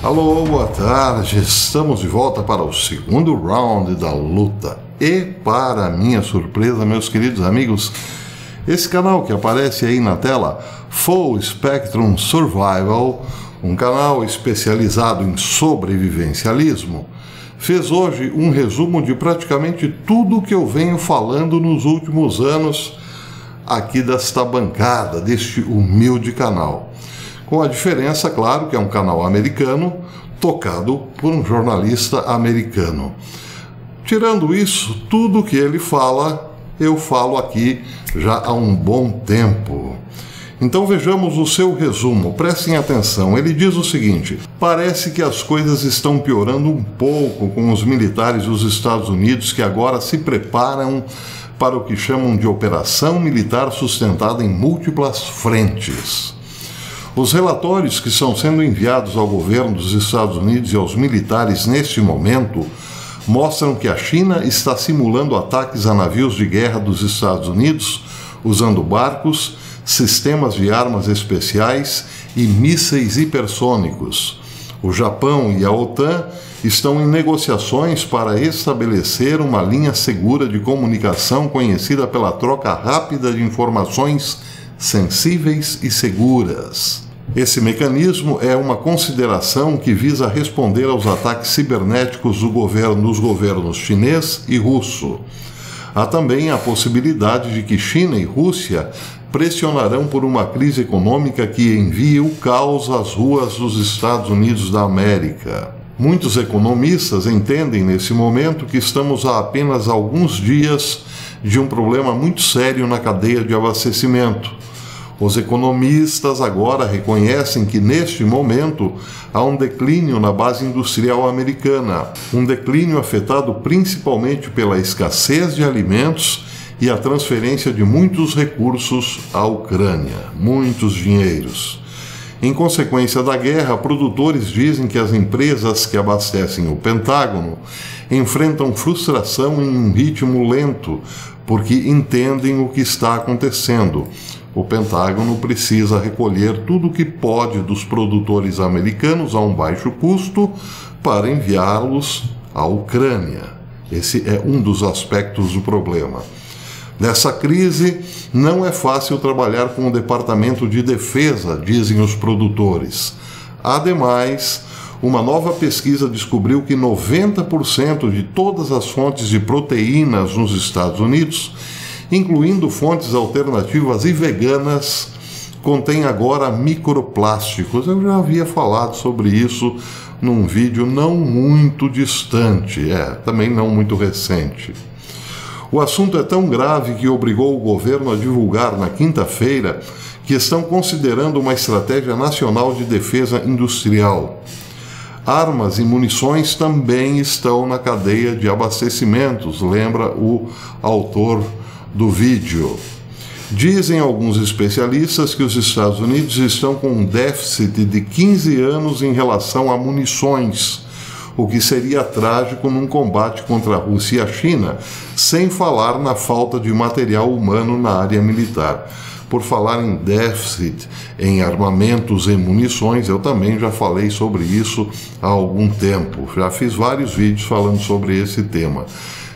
Alô, boa tarde. Estamos de volta para o segundo round da luta. E para minha surpresa, meus queridos amigos, esse canal que aparece aí na tela, Full Spectrum Survival, um canal especializado em sobrevivencialismo, fez hoje um resumo de praticamente tudo o que eu venho falando nos últimos anos aqui desta bancada, deste humilde canal. Com a diferença, claro, que é um canal americano, tocado por um jornalista americano. Tirando isso, tudo que ele fala, eu falo aqui já há um bom tempo. Então vejamos o seu resumo, prestem atenção. Ele diz o seguinte: parece que as coisas estão piorando um pouco com os militares dos Estados Unidos, que agora se preparam para o que chamam de operação militar sustentada em múltiplas frentes. Os relatórios que estão sendo enviados ao governo dos Estados Unidos e aos militares neste momento mostram que a China está simulando ataques a navios de guerra dos Estados Unidos usando barcos, sistemas de armas especiais e mísseis hipersônicos. O Japão e a OTAN estão em negociações para estabelecer uma linha segura de comunicação conhecida pela troca rápida de informações sensíveis e seguras. Esse mecanismo é uma consideração que visa responder aos ataques cibernéticos dos governos chinês e russo. Há também a possibilidade de que China e Rússia pressionarão por uma crise econômica que envie o caos às ruas dos Estados Unidos da América. Muitos economistas entendem nesse momento que estamos a apenas alguns dias de um problema muito sério na cadeia de abastecimento. Os economistas agora reconhecem que, neste momento, há um declínio na base industrial americana, um declínio afetado principalmente pela escassez de alimentos e a transferência de muitos recursos à Ucrânia, muitos dinheiros. Em consequência da guerra, produtores dizem que as empresas que abastecem o Pentágono enfrentam frustração em um ritmo lento, porque entendem o que está acontecendo. O Pentágono precisa recolher tudo o que pode dos produtores americanos a um baixo custo para enviá-los à Ucrânia. Esse é um dos aspectos do problema. Nessa crise, não é fácil trabalhar com o Departamento de Defesa, dizem os produtores. Ademais, uma nova pesquisa descobriu que 90% de todas as fontes de proteínas nos Estados Unidos, incluindo fontes alternativas e veganas, contém agora microplásticos. Eu já havia falado sobre isso num vídeo não muito distante, também não muito recente. O assunto é tão grave que obrigou o governo a divulgar na quinta-feira que estão considerando uma estratégia nacional de defesa industrial. Armas e munições também estão na cadeia de abastecimentos, lembra o autor do vídeo. Dizem alguns especialistas que os Estados Unidos estão com um déficit de 15 anos em relação a munições, o que seria trágico num combate contra a Rússia e a China, sem falar na falta de material humano na área militar. Por falar em déficit em armamentos e munições, eu também já falei sobre isso há algum tempo. Já fiz vários vídeos falando sobre esse tema.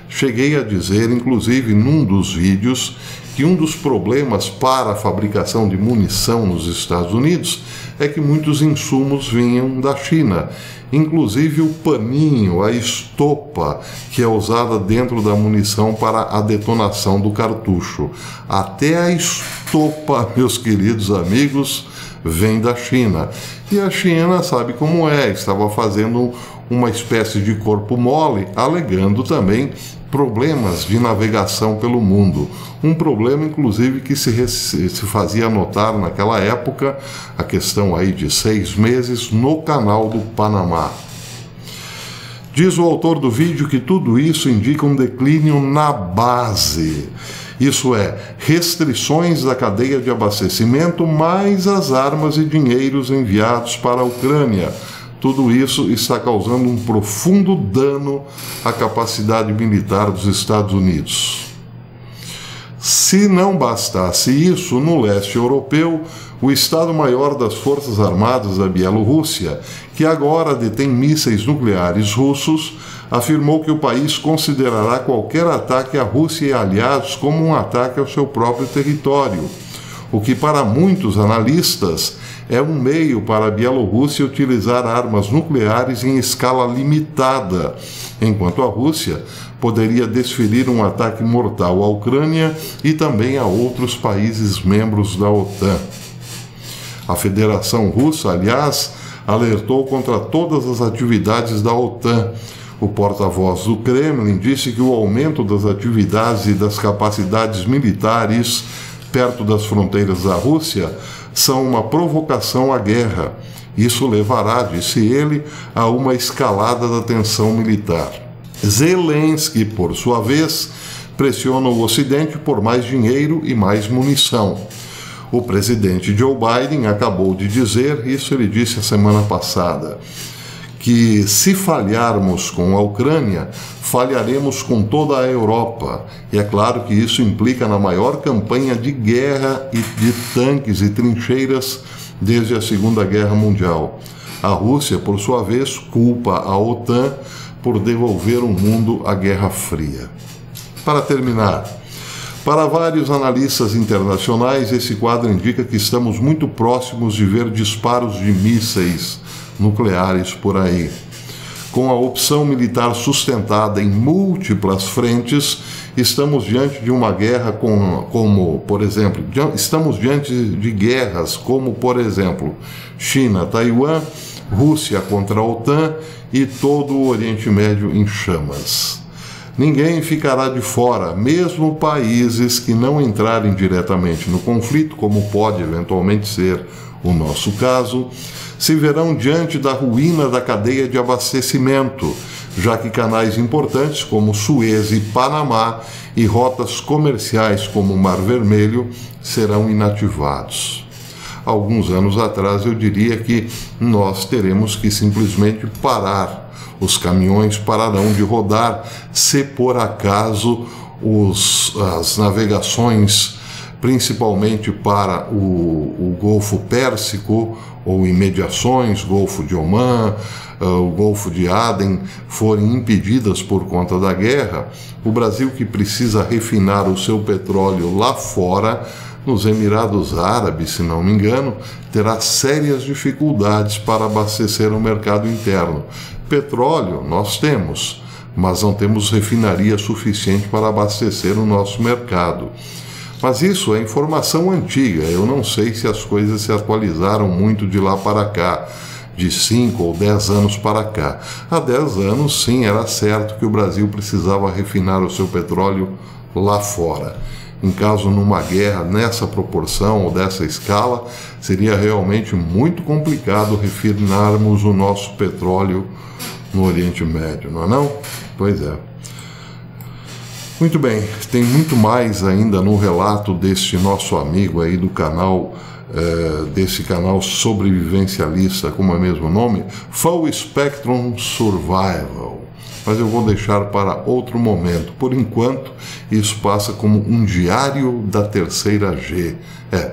Cheguei a dizer, inclusive num dos vídeos, que um dos problemas para a fabricação de munição nos Estados Unidos é que muitos insumos vinham da China, inclusive o paninho, a estopa que é usada dentro da munição para a detonação do cartucho. Até a estopa, meus queridos amigos, vem da China. E a China sabe como é, estava fazendo uma espécie de corpo mole, alegando também problemas de navegação pelo mundo. Um problema, inclusive, que se fazia notar naquela época, a questão aí de 6 meses, no canal do Panamá. Diz o autor do vídeo que tudo isso indica um declínio na base. Isso é, restrições da cadeia de abastecimento, mais as armas e dinheiros enviados para a Ucrânia. Tudo isso está causando um profundo dano à capacidade militar dos Estados Unidos. Se não bastasse isso, no leste europeu, o Estado-Maior das Forças Armadas da Bielorrússia, que agora detém mísseis nucleares russos, afirmou que o país considerará qualquer ataque à Rússia e aliados como um ataque ao seu próprio território, o que para muitos analistas é um meio para a Bielorrússia utilizar armas nucleares em escala limitada, enquanto a Rússia poderia desferir um ataque mortal à Ucrânia e também a outros países membros da OTAN. A Federação Russa, aliás, alertou contra todas as atividades da OTAN. O porta-voz do Kremlin disse que o aumento das atividades e das capacidades militares perto das fronteiras da Rússia são uma provocação à guerra. Isso levará, disse ele, a uma escalada da tensão militar. Zelensky, por sua vez, pressiona o Ocidente por mais dinheiro e mais munição. O presidente Joe Biden acabou de dizer, isso ele disse a semana passada, que se falharmos com a Ucrânia, falharemos com toda a Europa. E é claro que isso implica na maior campanha de guerra e de tanques e trincheiras desde a Segunda Guerra Mundial. A Rússia, por sua vez, culpa a OTAN por devolver o mundo à Guerra Fria. Para terminar, para vários analistas internacionais, esse quadro indica que estamos muito próximos de ver disparos de mísseis nucleares por aí. Com a opção militar sustentada em múltiplas frentes, estamos diante de uma guerra estamos diante de guerras como, por exemplo, China, Taiwan, Rússia contra a OTAN e todo o Oriente Médio em chamas. Ninguém ficará de fora, mesmo países que não entrarem diretamente no conflito, como pode eventualmente ser o nosso caso, se verão diante da ruína da cadeia de abastecimento, já que canais importantes como Suez e Panamá e rotas comerciais como o Mar Vermelho serão inativados. Alguns anos atrás eu diria que nós teremos que simplesmente parar. Os caminhões pararão de rodar se por acaso as navegações, principalmente para o Golfo Pérsico ou imediações, Golfo de Omã, o Golfo de Aden, forem impedidas por conta da guerra. O Brasil, que precisa refinar o seu petróleo lá fora, nos Emirados Árabes, se não me engano, terá sérias dificuldades para abastecer o mercado interno. Petróleo nós temos, mas não temos refinaria suficiente para abastecer o nosso mercado. Mas isso é informação antiga, eu não sei se as coisas se atualizaram muito de lá para cá, de 5 ou 10 anos para cá. Há 10 anos, sim, era certo que o Brasil precisava refinar o seu petróleo lá fora. Em caso numa guerra nessa proporção ou dessa escala, seria realmente muito complicado refinarmos o nosso petróleo no Oriente Médio, não é não? Pois é. Muito bem, tem muito mais ainda no relato deste nosso amigo aí do canal, desse canal sobrevivencialista, como é mesmo o nome, Full Spectrum Survival. Mas eu vou deixar para outro momento. Por enquanto, isso passa como um diário da terceira G.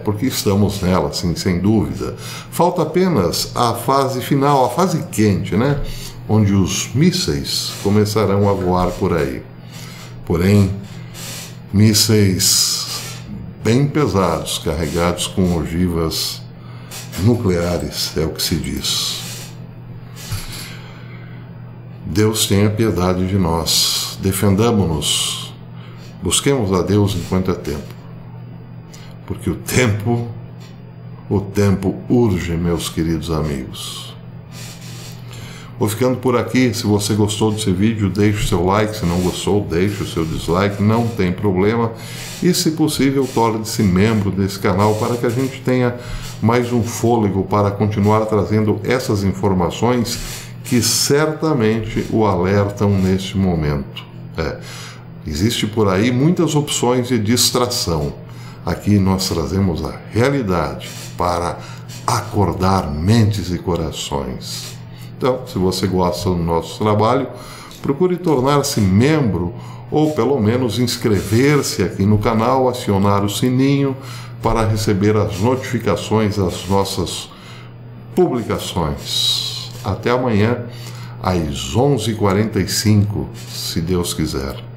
Porque estamos nela, sim, sem dúvida. Falta apenas a fase final, a fase quente, né? Onde os mísseis começarão a voar por aí. Porém, mísseis bem pesados, carregados com ogivas nucleares, é o que se diz. Deus tenha piedade de nós, defendamo-nos, busquemos a Deus enquanto é tempo, porque o tempo urge, meus queridos amigos. Vou ficando por aqui. Se você gostou desse vídeo, deixe o seu like. Se não gostou, deixe o seu dislike, não tem problema. E, se possível, torne-se membro desse canal para que a gente tenha mais um fôlego para continuar trazendo essas informações que certamente o alertam neste momento. Existe por aí muitas opções de distração. Aqui nós trazemos a realidade para acordar mentes e corações. Então, se você gosta do nosso trabalho, procure tornar-se membro ou pelo menos inscrever-se aqui no canal, acionar o sininho para receber as notificações das nossas publicações. Até amanhã, às 11h45, se Deus quiser.